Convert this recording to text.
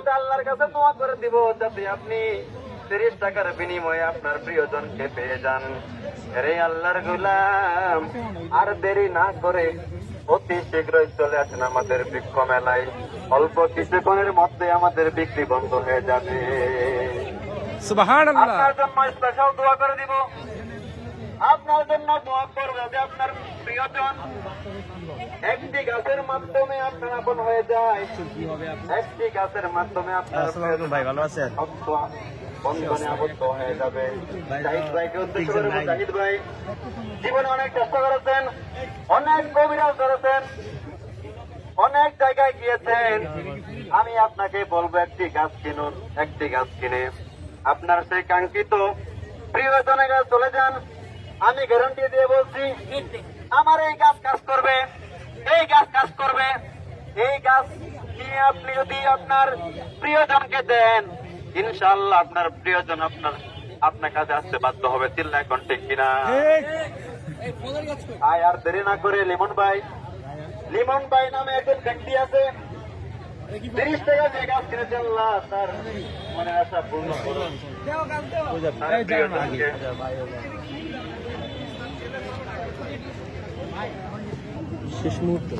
সাথে আল্লাহর কাছে দোয়া করে দিব যাতে আপনি 30 টাকার বিনিময়ে আপনার প্রিয়জনকে পেয়ে যান। রে আল্লাহর গোলাম, আর দেরি না করে অতি শীঘ্রই চলে আসেন আমাদের বৃক্ষ মেলায়। অল্প কিছুক্ষণের মধ্যে আমাদের বিক্রি বন্ধ হয়ে যাবে। সুবহানাল্লাহ। আপনার জন্য স্পেশাল দোয়া করে দিব, আপনার জন্য দোয়া করবে যে আপনার প্রিয়জন একটি গাছের মাধ্যমে আপনার আপন হয়ে যায়। একটি গাছের মাধ্যমে আপনার ভাই ভালো আছেন? বন্ধনে আবদ্ধ হয়ে যাবে। জাহিদ ভাইকে উদ্দেশ্য করে বলছি, জাহিদ ভাই জীবনে অনেক চেষ্টা করেছেন, অনেক কবিরাজ করেছেন, অনেক জায়গায় গিয়েছেন। আমি আপনাকে বলবো একটি গাছ কিনুন। একটি গাছ কিনে আপনার সেই কাঙ্ক্ষিত প্রিয়জনের কাছে চলে যান। আমি গ্যারান্টি দিয়ে বলছি, আমার এই গাছ কাজ করবে, এই গাছ কাজ করবে। এই গাছ নিয়ে আপনি যদি আপনার প্রিয়জনকে দেন, ইনশাআল্লাহ আপনার প্রিয়জন আপনার কাছে আসতে বাধ্য হবে। চিল্লা এখন ঠিক কিনা? আর দেরি না করে লিমন ভাই নামে একজন ব্যক্তি আছে, 30 টাকা দিয়ে গাছ কিনেছে। আল্লাহ তার মনের আশা পূর্ণ করুন। শেষ মুহূর্তে